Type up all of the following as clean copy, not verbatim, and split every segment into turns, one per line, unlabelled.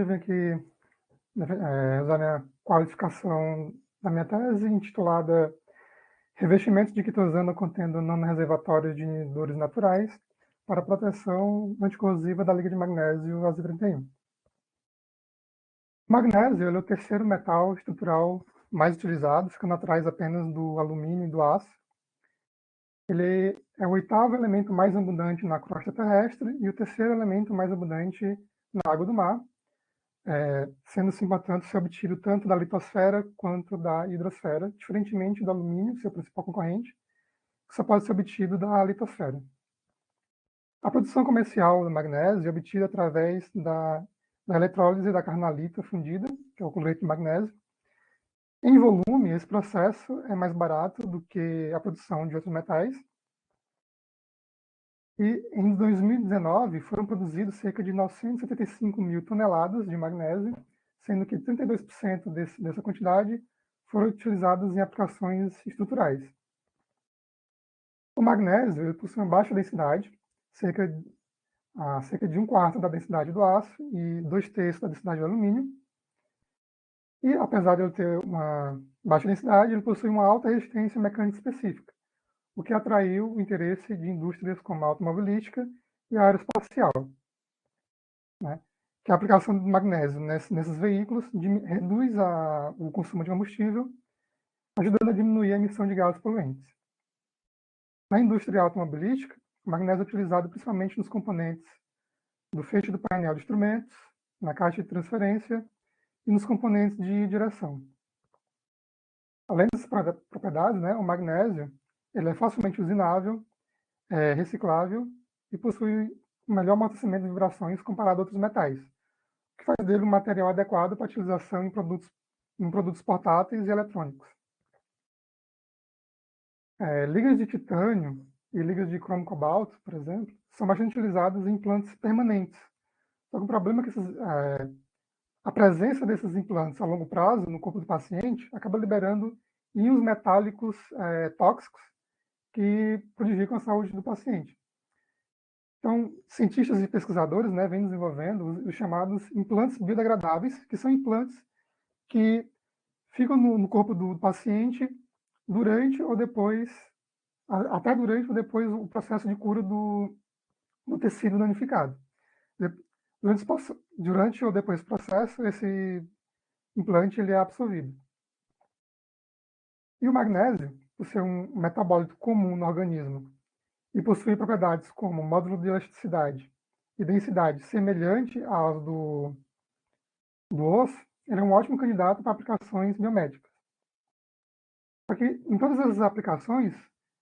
eu vim aqui usar minha qualificação da minha tese, intitulada Revestimentos de quitosana contendo nano-reservatórios de inibidores naturais para proteção anticorrosiva da liga de magnésio AZ31. O magnésio ele é o terceiro metal estrutural mais utilizado, ficando atrás apenas do alumínio e do aço. Ele é o oitavo elemento mais abundante na crosta terrestre e o terceiro elemento mais abundante na água do mar, sendo assim, portanto, ser obtido tanto da litosfera quanto da hidrosfera, diferentemente do alumínio, seu principal concorrente, que só pode ser obtido da litosfera. A produção comercial do magnésio é obtida através da eletrólise da carnalita fundida, que é o cloreto de magnésio. Em volume, esse processo é mais barato do que a produção de outros metais. E em 2019 foram produzidos cerca de 975 mil toneladas de magnésio, sendo que 32% dessa quantidade foram utilizados em aplicações estruturais. O magnésio ele possui uma baixa densidade, cerca de um quarto da densidade do aço e 2/3 da densidade do alumínio. E, apesar de ele ter uma baixa densidade, ele possui uma alta resistência mecânica específica, o que atraiu o interesse de indústrias como a automobilística e a aeroespacial, né? Que a aplicação do magnésio nesses veículos reduz o consumo de combustível, ajudando a diminuir a emissão de gases poluentes. Na indústria automobilística, o magnésio é utilizado principalmente nos componentes do feixe do painel de instrumentos, na caixa de transferência e nos componentes de direção. Além dessas propriedades, né, o magnésio ele é facilmente usinável, reciclável e possui um melhor amortecimento de vibrações comparado a outros metais, o que faz dele um material adequado para utilização em produtos portáteis e eletrônicos. Ligas de titânio e ligas de cromo-cobalto, por exemplo, são bastante utilizadas em implantes permanentes. Só que o problema é que a presença desses implantes a longo prazo no corpo do paciente acaba liberando íons metálicos tóxicos que prejudicam a saúde do paciente. Então, cientistas e pesquisadores, né, vêm desenvolvendo os chamados implantes biodegradáveis, que são implantes que ficam no corpo do paciente durante ou depois, até durante ou depois o processo de cura do tecido danificado. Durante ou depois do processo, esse implante ele é absorvido. E o magnésio, por ser um metabólito comum no organismo e possui propriedades como módulo de elasticidade e densidade semelhante às do osso, ele é um ótimo candidato para aplicações biomédicas. Só que em todas essas aplicações,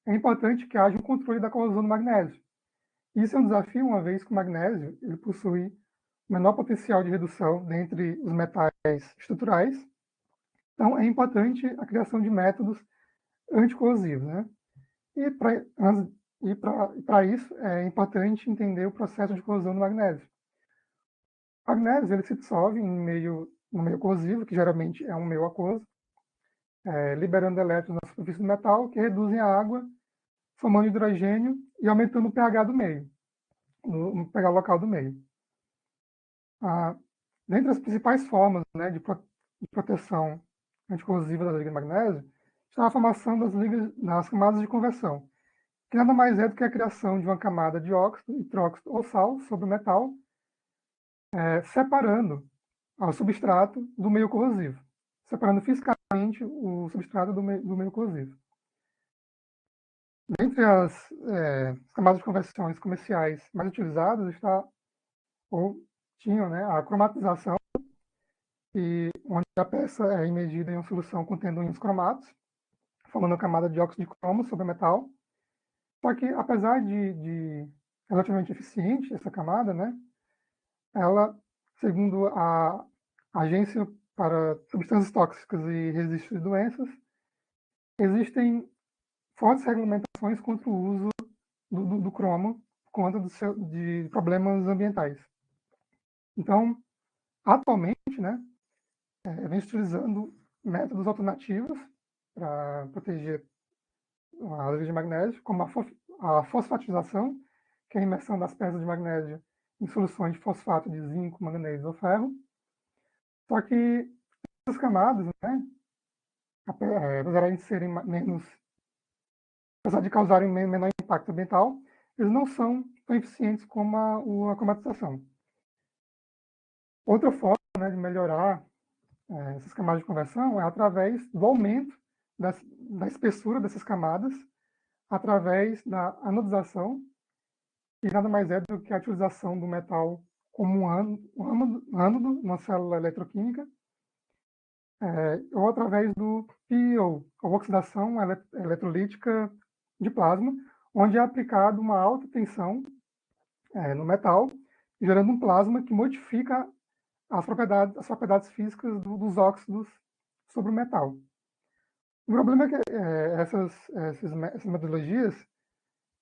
é importante que haja um controle da corrosão do magnésio. Isso é um desafio, uma vez que o magnésio ele possui o menor potencial de redução dentre os metais estruturais. Então, é importante a criação de métodos anticorrosivos, né? E para isso, é importante entender o processo de corrosão do magnésio. O magnésio ele se dissolve no meio corrosivo, que geralmente é um meio aquoso, liberando elétrons na superfície do metal, que reduzem a água, formando hidrogênio e aumentando o pH do meio, o pH local do meio. Dentre as principais formas, né, de proteção anticorrosiva das ligas de magnésio, está a formação das camadas de conversão, que nada mais é do que a criação de uma camada de óxido, hidróxido ou sal sobre o metal, separando o substrato do meio corrosivo, separando fisicamente o substrato do meio corrosivo. Dentre as camadas de conversões comerciais mais utilizadas tinham, né, a cromatização, onde a peça é imergida em uma solução contendo íons cromatos, formando a camada de óxido de cromo sobre o metal. Só que, apesar de relativamente eficiente essa camada, né, ela, segundo a Agência para Substâncias Tóxicas e Registro de Doenças, existem fortes regulamentações contra o uso do cromo por conta de problemas ambientais. Então, atualmente, né, vem se utilizando métodos alternativos para proteger a liga de magnésio, como a fosfatização, que é a imersão das pedras de magnésio em soluções de fosfato de zinco, manganês ou ferro, Só que essas camadas, né, apesar de serem menos, apesar de causarem menor impacto ambiental, eles não são tão eficientes como a aromatização. Outra forma, né, de melhorar essas camadas de conversão é através do aumento da espessura dessas camadas, através da anodização, que nada mais é do que a utilização do metal como um ânodo numa célula eletroquímica, ou através do PEO, a oxidação eletrolítica de plasma, onde é aplicado uma alta tensão no metal, gerando um plasma que modifica as propriedades físicas dos óxidos sobre o metal. O problema é que essas metodologias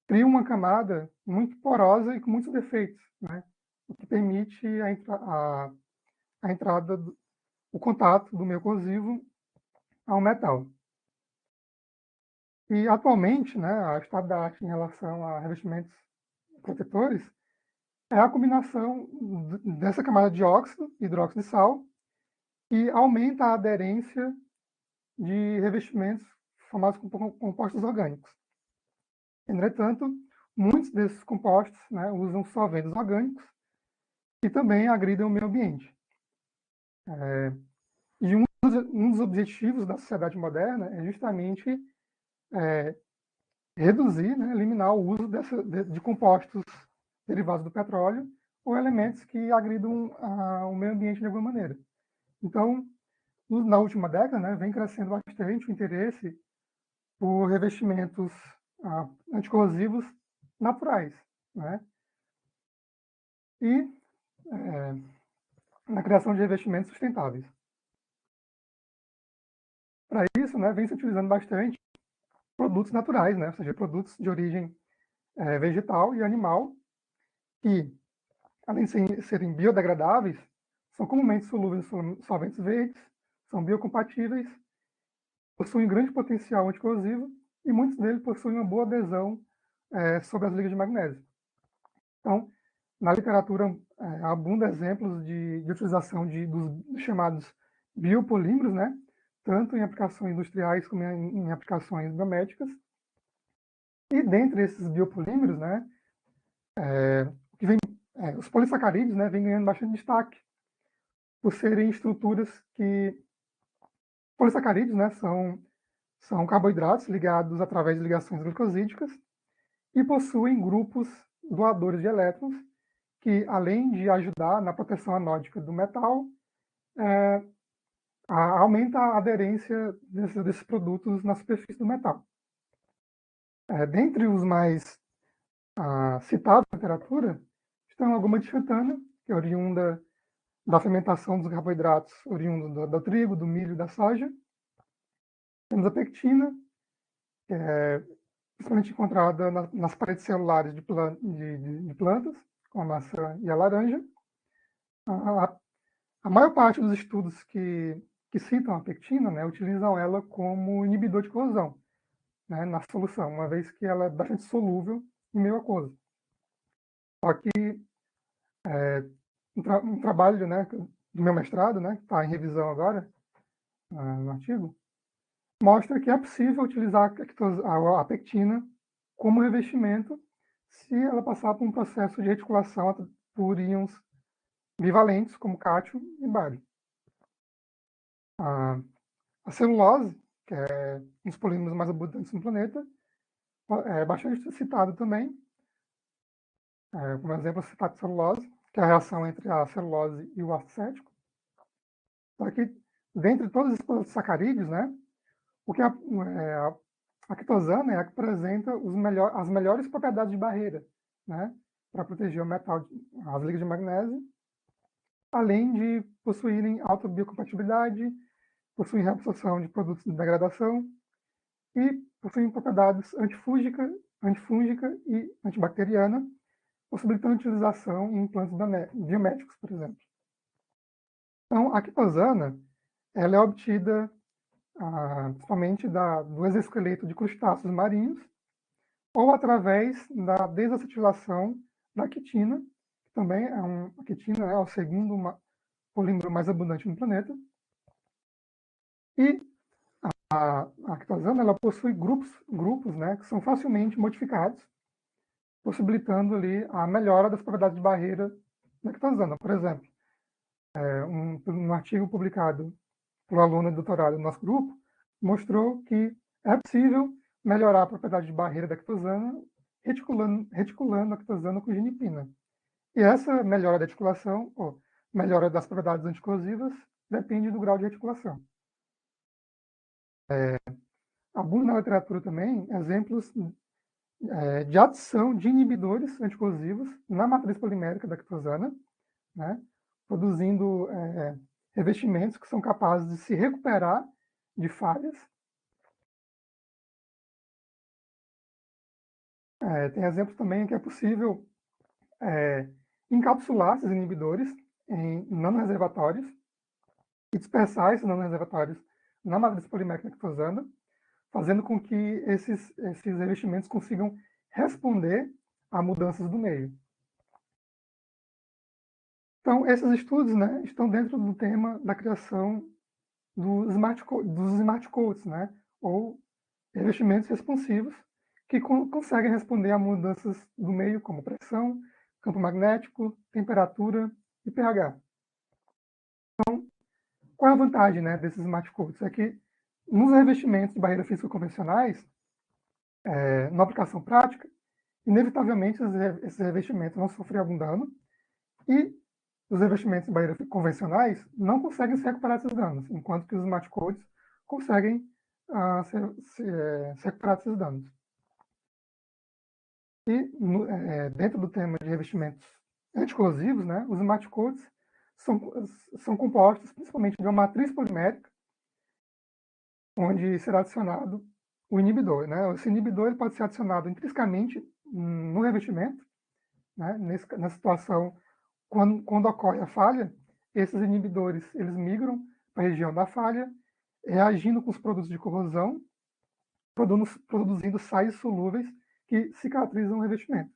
criam uma camada muito porosa e com muitos defeitos, né? O que permite a entrada, o contato do meio corrosivo ao metal. E atualmente, né, a estado da arte em relação a revestimentos protetores é a combinação dessa camada de óxido, hidróxido de sal, que aumenta a aderência de revestimentos formados com compostos orgânicos. Entretanto, muitos desses compostos, né, usam solventes orgânicos que também agridem o meio ambiente. E um dos objetivos da sociedade moderna é justamente reduzir, né, eliminar o uso de compostos derivados do petróleo ou elementos que agridam o meio ambiente de alguma maneira. Então, na última década, né, vem crescendo bastante o interesse por revestimentos anticorrosivos naturais, né? E na criação de revestimentos sustentáveis. Para isso, né, vem se utilizando bastante produtos naturais, né? Ou seja, produtos de origem vegetal e animal, que, além de serem biodegradáveis, são comumente solúveis em solventes verdes, são biocompatíveis, possuem grande potencial anticorrosivo e muitos deles possuem uma boa adesão sobre as ligas de magnésio. Então, na literatura, abunda exemplos de utilização dos chamados biopolímeros, né? Tanto em aplicações industriais como em aplicações biomédicas. E dentre esses biopolímeros, né, os polissacarídeos, né, vêm ganhando bastante destaque por serem estruturas que... Polissacarídeos, né, são carboidratos ligados através de ligações glicosídicas e possuem grupos doadores de elétrons que, além de ajudar na proteção anódica do metal, aumenta a aderência desses produtos na superfície do metal. Dentre os mais citados na literatura, estão a goma de xantana, que é oriunda da fermentação dos carboidratos oriundos do trigo, do milho e da soja. Temos a pectina, que é principalmente encontrada nas paredes celulares de plantas, como a maçã e a laranja. A maior parte dos estudos que citam a pectina, né, utilizam ela como inibidor de corrosão, né, na solução, uma vez que ela é bastante solúvel em meio aquoso. Só que um trabalho, né, do meu mestrado, né, que está em revisão agora, no artigo, mostra que é possível utilizar a pectina como revestimento se ela passar por um processo de reticulação por íons bivalentes, como cátio e bário. A celulose, que é um dos polímeros mais abundantes no planeta, é bastante citado também. Como exemplo, citar a celulose, que é a reação entre a celulose e o ácido cético. Só que, dentre todos esses sacarídeos, né, o que a quitosana é a que apresenta as melhores propriedades de barreira, né, para proteger o metal, as ligas de magnésio, além de possuírem alta biocompatibilidade, possuem reabsorção de produtos de degradação e possuem propriedades antifúngica e antibacteriana, possibilitando a utilização em implantes biomédicos, por exemplo. Então, a quitosana ela é obtida principalmente do exoesqueleto de crustáceos marinhos ou através da desacetilação da quitina, que também a quitina é o segundo polímero mais abundante no planeta. E a lactosana, ela possui grupos, né, que são facilmente modificados, possibilitando ali a melhora das propriedades de barreira da lactosana. Por exemplo, um artigo publicado por aluno de doutorado do nosso grupo mostrou que é possível melhorar a propriedade de barreira da lactosana reticulando a lactosana com genipina. E essa melhora da reticulação, ou melhora das propriedades anticorrosivas, depende do grau de reticulação. Abundam na literatura também exemplos de adição de inibidores anticorrosivos na matriz polimérica da lactosana, né, produzindo revestimentos que são capazes de se recuperar de falhas. Tem exemplos também que é possível encapsular esses inibidores em nanoreservatórios e dispersar esses nanoreservatórios na matriz polimérica da lactosana, fazendo com que esses revestimentos consigam responder a mudanças do meio. Então, esses estudos, né, estão dentro do tema da criação dos smart coats, né, ou revestimentos responsivos que conseguem responder a mudanças do meio, como pressão, campo magnético, temperatura e pH. Então, qual é a vantagem, né, desses smart coats? É que nos revestimentos de barreira física convencionais, na aplicação prática, inevitavelmente esses revestimentos vão sofrer algum dano e os revestimentos de barreira convencionais não conseguem se recuperar desses danos, enquanto que os smart coats conseguem se recuperar desses danos. E dentro do tema de revestimentos anticorrosivos, né, os smart coats são compostos principalmente de uma matriz polimérica, onde será adicionado o inibidor. Né? Esse inibidor ele pode ser adicionado intrinsecamente no revestimento, né? Nessa situação, quando ocorre a falha, esses inibidores eles migram para a região da falha, reagindo com os produtos de corrosão, produzindo sais solúveis que cicatrizam o revestimento.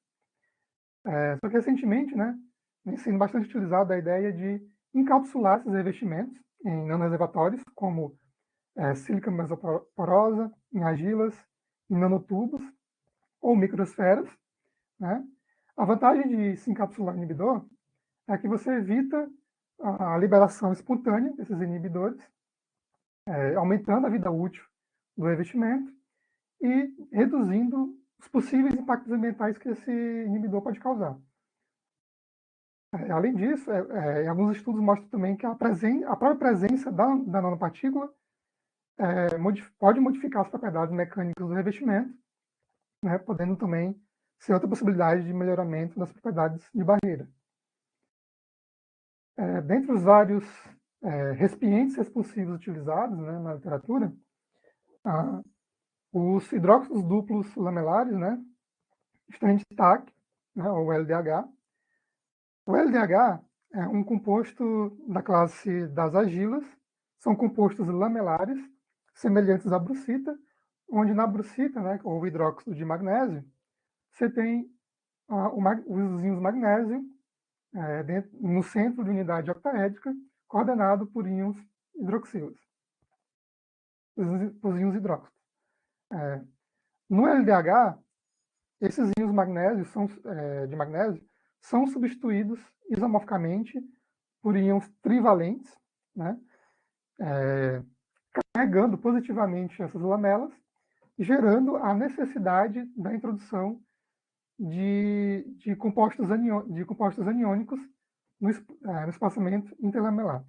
Só que recentemente, né, vem sendo bastante utilizada a ideia de encapsular esses revestimentos em nanoreservatórios, como sílica mesoporosa, em argilas, em nanotubos ou microesferas. Né? A vantagem de se encapsular inibidor é que você evita a liberação espontânea desses inibidores, aumentando a vida útil do revestimento e reduzindo os possíveis impactos ambientais que esse inibidor pode causar. Além disso, alguns estudos mostram também que a própria presença da nanopartícula pode modificar as propriedades mecânicas do revestimento, né, podendo também ser outra possibilidade de melhoramento das propriedades de barreira. Dentre os vários recipientes responsivos utilizados, né, na literatura, os hidróxidos duplos lamelares, né, estão em destaque, né, o LDH. O LDH é um composto da classe das argilas, são compostos lamelares, semelhantes à brucita, onde na brucita, né, ou hidróxido de magnésio, você tem os íons magnésio no centro de unidade octaédrica, coordenado por íons hidroxilas, os íons hidróxidos. No LDH, esses íons de magnésio são substituídos isomorficamente por íons trivalentes, né, carregando positivamente essas lamelas, gerando a necessidade da introdução de compostos aniônicos no espaçamento interlamelar.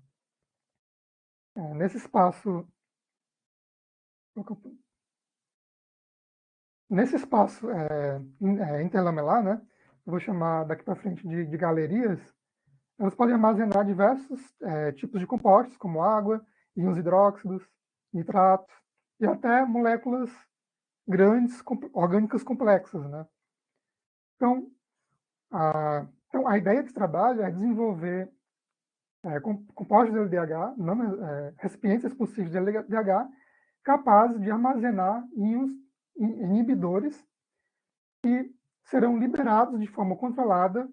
Nesse espaço interlamelar, né, eu vou chamar daqui para frente de galerias, elas podem armazenar diversos tipos de compostos, como água, íons hidróxidos, nitratos, e até moléculas grandes, orgânicas complexas. Né? Então, a ideia desse trabalho é desenvolver compostos de LDH, recipientes responsivos de LDH, capazes de armazenar íons inibidores que serão liberados de forma controlada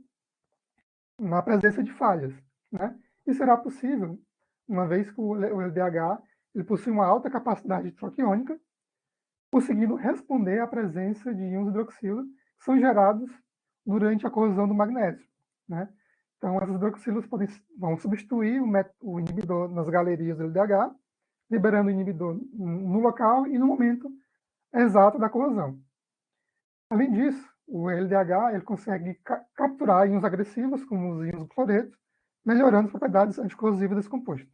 na presença de falhas, né? Isso será possível, uma vez que o LDH ele possui uma alta capacidade de troca iônica, conseguindo responder à presença de íons hidroxila que são gerados durante a corrosão do magnésio, né? Então, essas hidroxilas vão substituir o inibidor nas galerias do LDH, liberando o inibidor no local e no momento exato da corrosão. Além disso, o LDH ele consegue capturar íons agressivos, como os íons do cloreto, melhorando as propriedades anticorrosivas desse composto.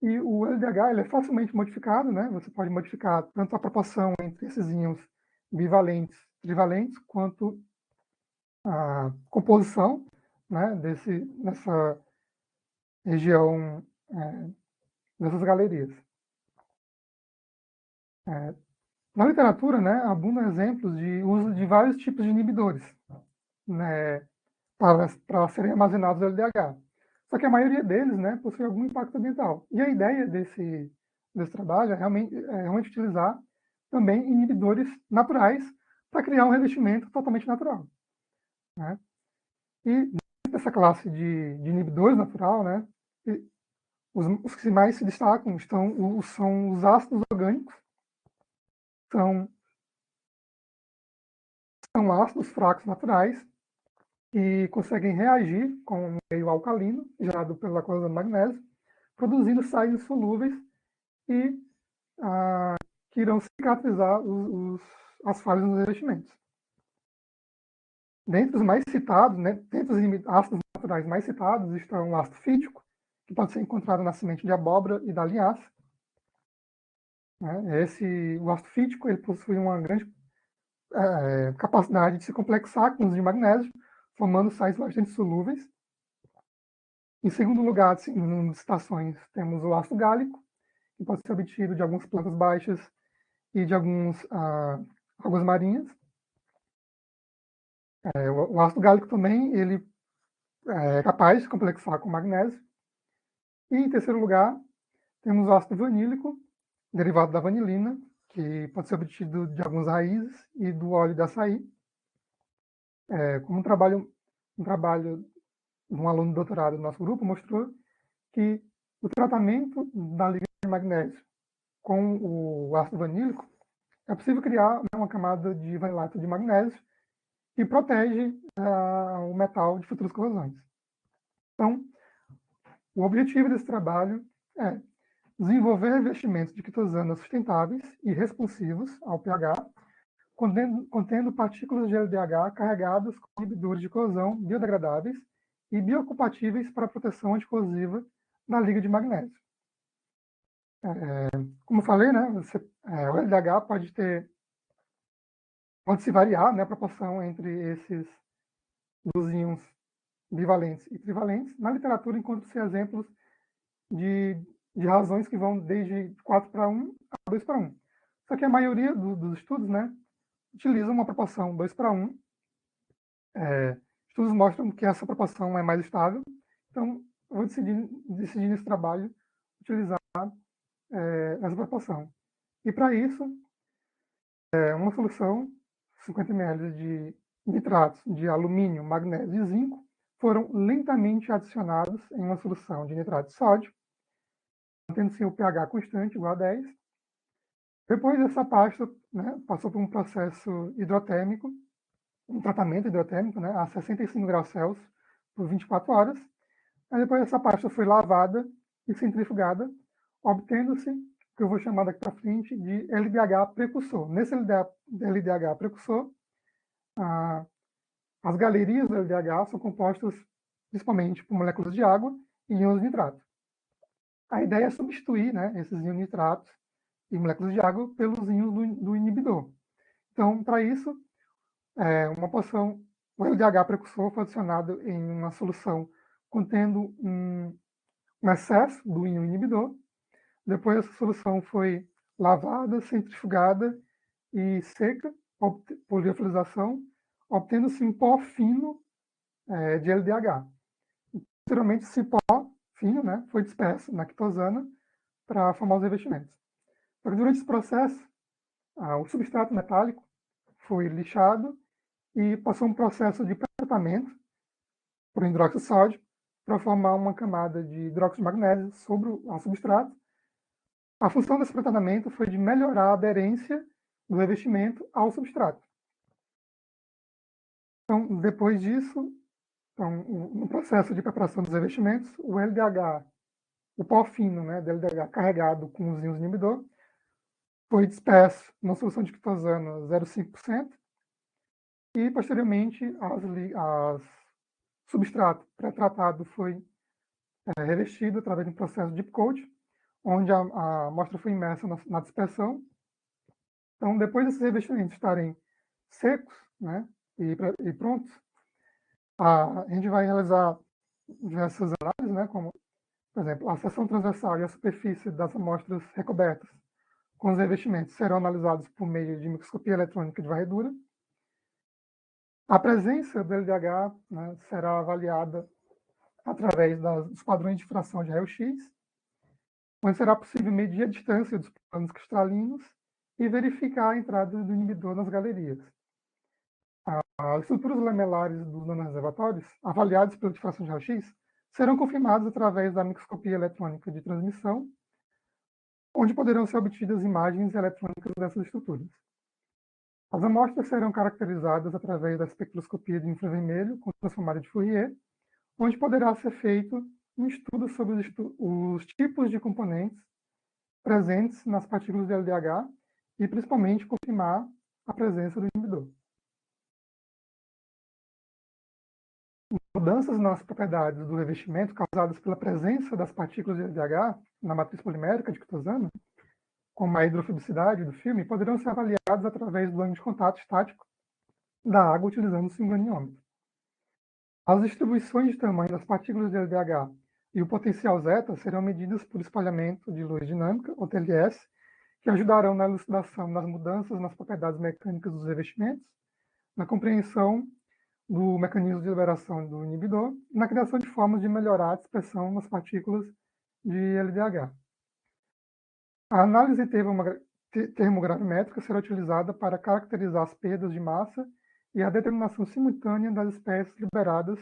E o LDH ele é facilmente modificado, né? Você pode modificar tanto a proporção entre esses íons bivalentes, trivalentes, quanto a composição, né, nessa região, dessas galerias. Na literatura, né, abundam exemplos de uso de vários tipos de inibidores, né, para serem armazenados no LDH. Só que a maioria deles, né, possui algum impacto ambiental. E a ideia desse trabalho é realmente utilizar também inibidores naturais para criar um revestimento totalmente natural, né? E dessa classe de inibidores natural, né, os que mais se destacam são os ácidos orgânicos, são ácidos fracos naturais que conseguem reagir com um meio alcalino gerado pela corrosão do magnésio, produzindo sais insolúveis e que irão cicatrizar as falhas nos revestimentos. Dentre os mais citados, né, dentre os ácidos naturais mais citados, estão o ácido fítico, que pode ser encontrado na semente de abóbora e da linhaça. Né? O ácido fítico ele possui uma grande capacidade de se complexar com os de magnésio, formando sais bastante solúveis. Em segundo lugar, nas citações, temos o ácido gálico, que pode ser obtido de algumas plantas baixas e de algumas águas marinhas. O ácido gálico também ele é capaz de complexar com magnésio. E, em terceiro lugar, temos o ácido vanílico, derivado da vanilina, que pode ser obtido de algumas raízes e do óleo de açaí. Como um trabalho de um aluno de doutorado do nosso grupo mostrou que o tratamento da liga de magnésio com o ácido vanílico é possível criar, né, uma camada de vanilato de magnésio que protege o metal de futuras corrosões. Então, o objetivo desse trabalho é desenvolver revestimentos de quitosana sustentáveis e responsivos ao pH, contendo partículas de LDH carregadas com inibidores de corrosão biodegradáveis e biocompatíveis para a proteção anticorrosiva na liga de magnésio. Como eu falei, né, o LDH pode se variar, né, a proporção entre esses dos íons bivalentes e trivalentes. Na literatura encontram-se exemplos de razões que vão desde 4:1 a 2:1. Só que a maioria dos estudos, né, utiliza uma proporção 2:1. Estudos mostram que essa proporção é mais estável. Então, eu vou decidir nesse trabalho utilizar essa proporção. E para isso, uma solução, 50 ml de nitratos de alumínio, magnésio e zinco, foram lentamente adicionados em uma solução de nitrato de sódio, mantendo-se o pH constante, igual a 10. Depois essa pasta, né, passou por um processo hidrotérmico, um tratamento hidrotérmico, né, a 65 graus Celsius por 24 horas. Aí depois essa pasta foi lavada e centrifugada, obtendo-se o que eu vou chamar daqui para frente de LDH precursor. Nesse LDH precursor, as galerias do LDH são compostas principalmente por moléculas de água e íons de nitrato. A ideia é substituir, né, esses íons nitratos e moléculas de água pelos íons do inibidor. Então, para isso, o LDH precursor foi adicionado em uma solução contendo um excesso do íon inibidor. Depois essa solução foi lavada, centrifugada e seca por liofilização, obtendo-se um pó fino de LDH. Posteriormente, esse pó fino, né, foi disperso na quitosana para formar os revestimentos. Durante esse processo, o substrato metálico foi lixado e passou um processo de tratamento por hidróxido de sódio para formar uma camada de hidróxido de magnésio sobre o substrato. A função desse tratamento foi de melhorar a aderência do revestimento ao substrato. Então, depois disso, no processo de preparação dos revestimentos, o LDH, o pó fino, né, do LDH carregado com os íons inibidor, foi disperso numa solução de quitosano 0,5% e, posteriormente, substrato pré-tratado foi revestido através de um processo de deep coat, onde a amostra foi imersa na dispersão. Então, depois desses revestimentos estarem secos, né, e prontos, a gente vai realizar diversas análises, né, como, por exemplo, a seção transversal e a superfície das amostras recobertas com os revestimentos serão analisados por meio de microscopia eletrônica de varredura. A presença do LDH, né, será avaliada através dos padrões de fração de raio-x, onde será possível medir a distância dos planos cristalinos e verificar a entrada do inibidor nas galerias. As estruturas lamelares dos nanoreservatórios, avaliados pela difração de raio-x, serão confirmadas através da microscopia eletrônica de transmissão, onde poderão ser obtidas imagens eletrônicas dessas estruturas. As amostras serão caracterizadas através da espectroscopia de infravermelho com transformada de Fourier, onde poderá ser feito um estudo sobre os tipos de componentes presentes nas partículas de LDH e, principalmente, confirmar a presença do inibidor. Mudanças nas propriedades do revestimento causadas pela presença das partículas de LDH na matriz polimérica de quitosano, como a hidrofobicidade do filme, poderão ser avaliadas através do ângulo de contato estático da água utilizando o simulaniômetro. As distribuições de tamanho das partículas de LDH e o potencial zeta serão medidas por espalhamento de luz dinâmica, ou TLS, que ajudarão na elucidação das mudanças nas propriedades mecânicas dos revestimentos, na compreensão do mecanismo de liberação do inibidor e na criação de formas de melhorar a dispersão nas partículas de LDH. A análise termogravimétrica será utilizada para caracterizar as perdas de massa e a determinação simultânea das espécies liberadas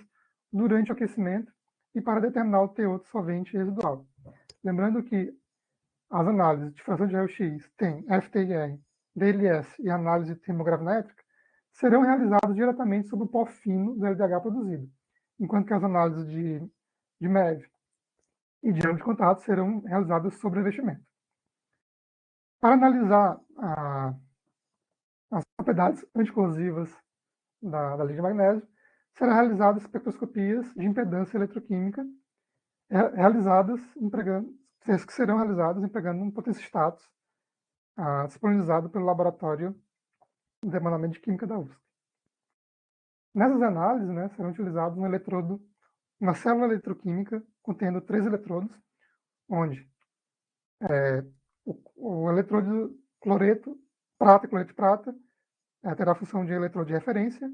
durante o aquecimento e para determinar o teor de solvente residual. Lembrando que as análises de fração de raio-x TEM, FTIR, DLS e análise termogravimétrica serão realizadas diretamente sobre o pó fino do LDH produzido, enquanto que as análises de MEV e de ângulo de contato serão realizadas sobre o revestimento. Para analisar as propriedades anticorrosivas da liga de magnésio, serão realizadas espectroscopias de impedância eletroquímica que serão realizadas empregando um potenciostatos disponibilizado pelo Laboratório de Armazenamento de Química da USP. Nessas análises, né, serão utilizados uma célula eletroquímica contendo 3 eletrodos, onde o eletrodo cloreto de prata, terá a função de eletrodo de referência,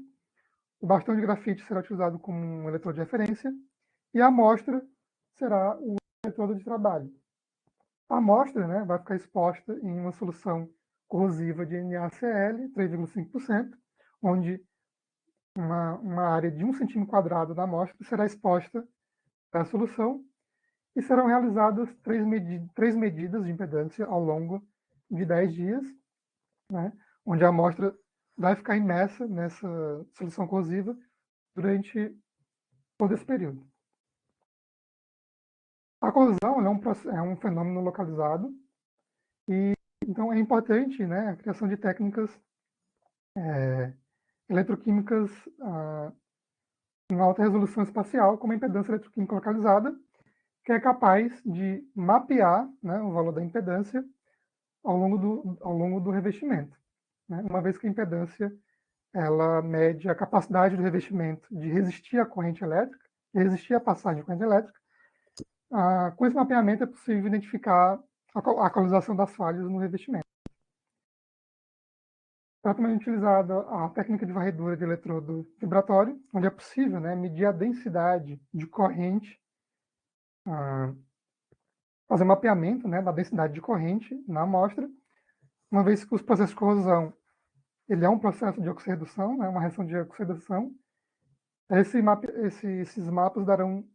o bastão de grafite será utilizado como um eletrodo de referência e a amostra será o eletrodo de trabalho. A amostra, né, vai ficar exposta em uma solução corrosiva de NaCl, 3,5%, onde uma área de 1 cm² da amostra será exposta à solução e serão realizadas três medidas de impedância ao longo de 10 dias, né, onde a amostra vai ficar imersa nessa solução corrosiva durante todo esse período. A corrosão é um fenômeno localizado e, então, é importante, né, a criação de técnicas eletroquímicas em alta resolução espacial, como a impedância eletroquímica localizada, que é capaz de mapear, né, o valor da impedância ao longo do revestimento, né? Uma vez que a impedância ela mede a capacidade do revestimento de resistir à corrente elétrica, de resistir à passagem de corrente elétrica. Com esse mapeamento é possível identificar a localização das falhas no revestimento. É também utilizada a técnica de varredura de eletrodo vibratório, onde é possível, né, medir a densidade de corrente, fazer mapeamento, né, da densidade de corrente na amostra, uma vez que os processos de corrosão ele é um processo de oxirredução, né, uma reação de oxirredução. Esses mapas darão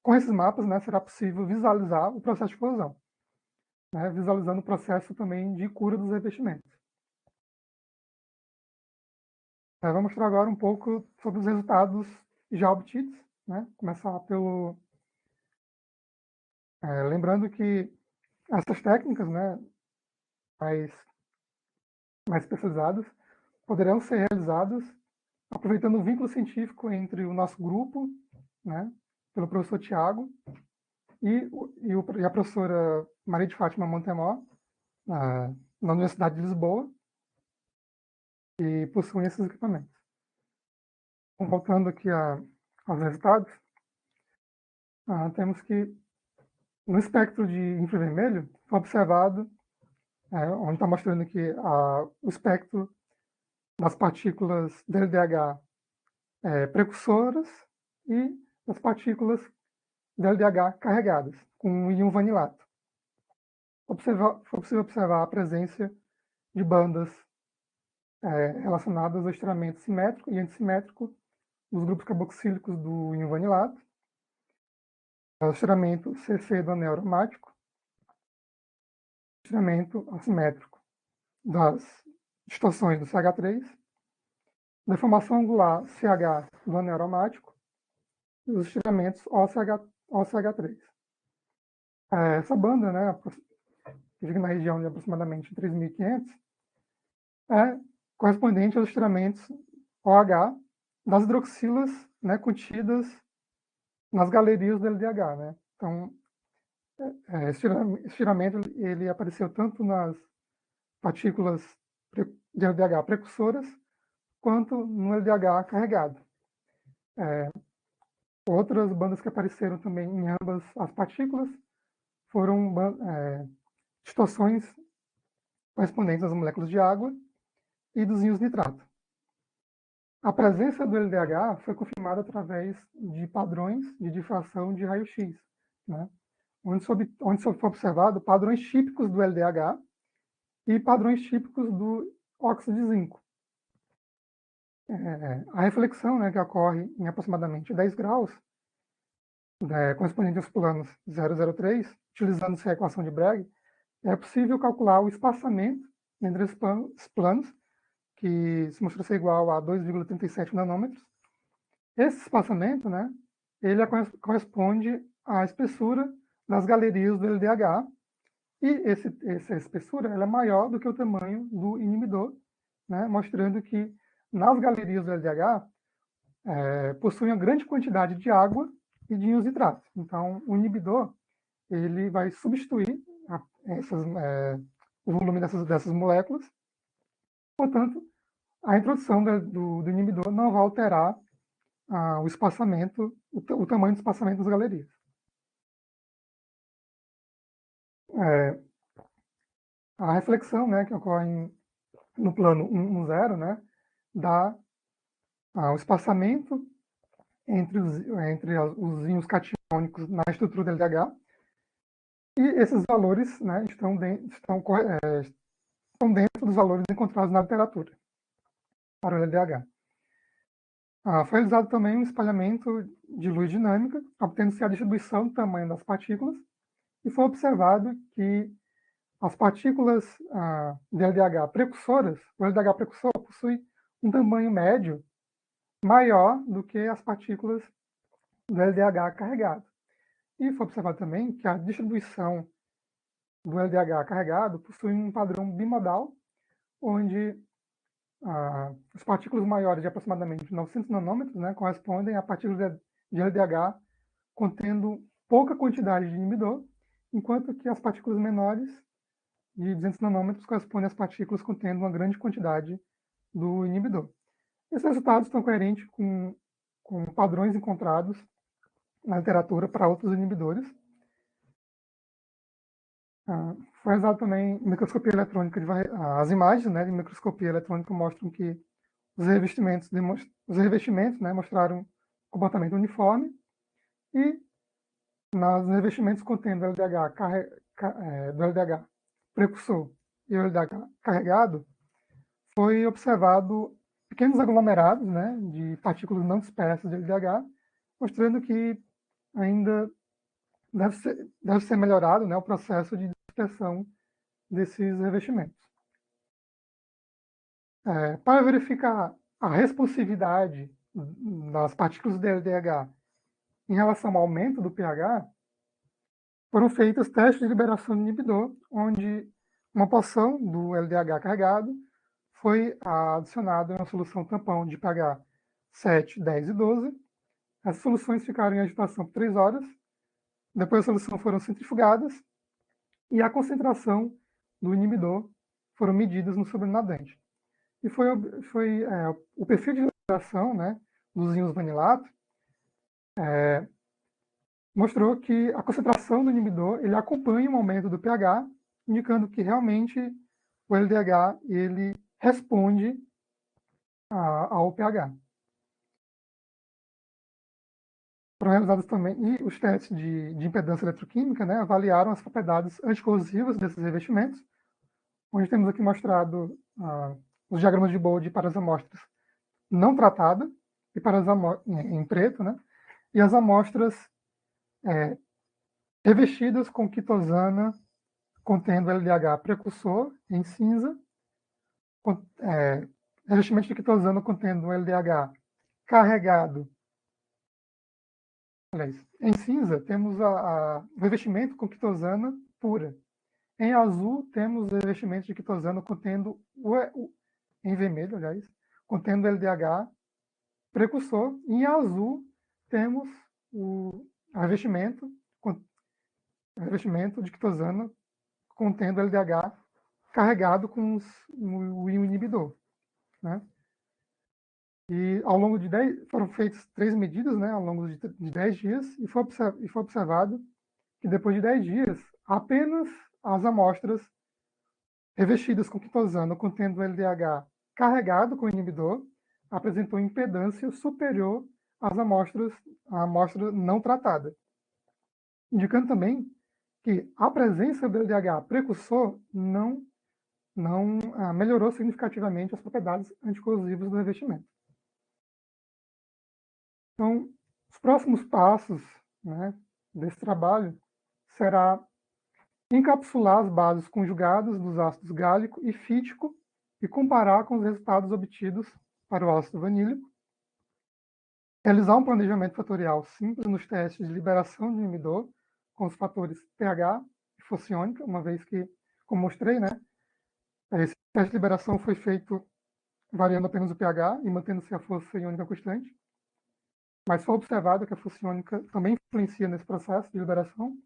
Com esses mapas, né, será possível visualizar o processo de corrosão, né, visualizando o processo também de cura dos revestimentos. Vou mostrar agora um pouco sobre os resultados já obtidos, né? Começar pelo... lembrando que essas técnicas, né, mais especializadas poderão ser realizadas aproveitando o vínculo científico entre o nosso grupo, né, pelo professor Tiago, e a professora Maria de Fátima Montemor, na Universidade de Lisboa, que possuem esses equipamentos. Então, voltando aqui aos resultados, temos que, no espectro de infravermelho, foi observado, onde está mostrando aqui o espectro das partículas DLDH precursoras e das partículas DLDH carregadas, com íon vanilato. Foi possível observar a presença de bandas relacionadas ao estiramento simétrico e antissimétrico dos grupos carboxílicos do íon vanilato, ao estiramento CC do anel aromático, estiramento assimétrico das distorções do CH3, deformação angular CH do anel aromático e os estiramentos OCH3. Essa banda, né, que fica na região de aproximadamente 3.500, é correspondente aos estiramentos OH das hidroxilas, né, contidas nas galerias do LDH. Né? Então, esse estiramento ele apareceu tanto nas partículas de LDH precursoras quanto no LDH carregado. Outras bandas que apareceram também em ambas as partículas foram distorções correspondentes às moléculas de água e dos íons nitrato. A presença do LDH foi confirmada através de padrões de difração de raio-x, né? onde foi observado padrões típicos do LDH e padrões típicos do óxido de zinco. A reflexão, né, que ocorre em aproximadamente 10 graus, correspondente aos planos 003, utilizando-se a equação de Bragg, é possível calcular o espaçamento entre os planos, que se mostrou ser igual a 2,37 nanômetros. Esse espaçamento, né, ele corresponde à espessura das galerias do LDH, e essa espessura ela é maior do que o tamanho do inibidor, né, mostrando que nas galerias do LDH possuem uma grande quantidade de água e de íons nitratos. Então, o inibidor ele vai substituir o volume dessas moléculas. Portanto, a introdução do inibidor não vai alterar o espaçamento, o tamanho do espaçamento das galerias. A reflexão, né, que ocorre no plano 1,0, né, dá o espaçamento entre os íons catiônicos na estrutura do LDH, e esses valores, né, estão dentro dos valores encontrados na literatura para o LDH. Foi realizado também um espalhamento de luz dinâmica, obtendo-se a distribuição do tamanho das partículas, e foi observado que as partículas de LDH precursoras, o LDH precursor possui um tamanho médio maior do que as partículas do LDH carregado. E foi observado também que a distribuição do LDH carregado possui um padrão bimodal, onde as partículas maiores de aproximadamente 900 nanômetros, né, correspondem a partículas de LDH contendo pouca quantidade de inibidor, enquanto que as partículas menores de 200 nanômetros correspondem às partículas contendo uma grande quantidade do inibidor. Esses resultados estão coerentes com padrões encontrados na literatura para outros inibidores. Foi realizado também microscopia eletrônica, as imagens, né, de microscopia eletrônica mostram que os revestimentos, né, mostraram comportamento uniforme, e nos revestimentos contendo LDH, do LDH precursor e o LDH carregado, foi observado pequenos aglomerados, né, de partículas não dispersas de LDH, mostrando que ainda deve ser melhorado, né, o processo de dispersão desses revestimentos. Para verificar a responsividade das partículas do LDH em relação ao aumento do pH, foram feitos testes de liberação de inibidor, onde uma porção do LDH carregado foi adicionada em uma solução tampão de pH 7, 10 e 12. As soluções ficaram em agitação por 3 horas. Depois as soluções foram centrifugadas e a concentração do inibidor foram medidas no sobrenadante. E foi o perfil de liberação, né, dos íons vanilato mostrou que a concentração do inibidor ele acompanha o aumento do pH, indicando que realmente o LDH ele responde ao pH. Foram realizados também e os testes de impedância eletroquímica, né, avaliaram as propriedades anticorrosivas desses revestimentos, onde temos aqui mostrado os diagramas de Bode para as amostras não tratadas e para as em preto, né, e as amostras revestidas com quitosana contendo LDH precursor em cinza, revestimento de quitosana contendo um LDH carregado. Aliás, em cinza temos o revestimento com quitosana pura. Em azul temos o revestimento de quitosana contendo em vermelho, aliás, contendo LDH precursor. E em azul temos o revestimento de quitosana contendo LDH carregado com o íon inibidor, né? E ao longo de 10, foram feitas 3 medidas, né, ao longo de 10 dias, e foi observado que depois de 10 dias, apenas as amostras revestidas com quitosana contendo LDH carregado com inibidor apresentou impedância superior às amostras, à amostra não tratada, indicando também que a presença do LDH precursor não melhorou significativamente as propriedades anticorrosivas do revestimento. Então, os próximos passos, né, desse trabalho será encapsular as bases conjugadas dos ácidos gálico e fítico e comparar com os resultados obtidos para o ácido vanílico, realizar um planejamento fatorial simples nos testes de liberação de inibidor com os fatores pH e força iônica, uma vez que, como mostrei, né, esse teste de liberação foi feito variando apenas o pH e mantendo-se a força iônica constante, mas foi observado que a força iônica também influencia nesse processo de liberação.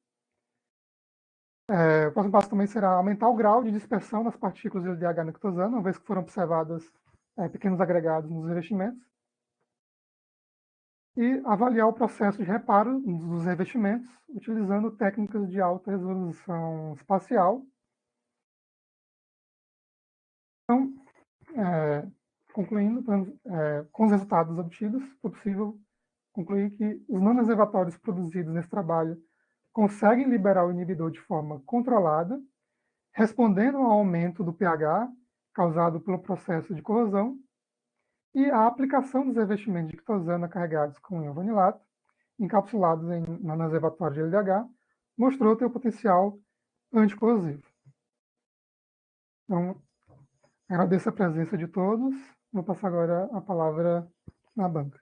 O próximo passo também será aumentar o grau de dispersão das partículas de LDH na quitosana, uma vez que foram observadas pequenos agregados nos revestimentos. E avaliar o processo de reparo dos revestimentos, utilizando técnicas de alta resolução espacial. Então, concluindo, com os resultados obtidos, foi possível concluir que os nanoreservatórios produzidos nesse trabalho conseguem liberar o inibidor de forma controlada, respondendo ao aumento do pH causado pelo processo de corrosão, e a aplicação dos revestimentos de quitosana carregados com íon vanilato, encapsulados em nanoreservatório de LDH, mostrou ter o potencial anticorrosivo. Então, agradeço a presença de todos. Vou passar agora a palavra na banca.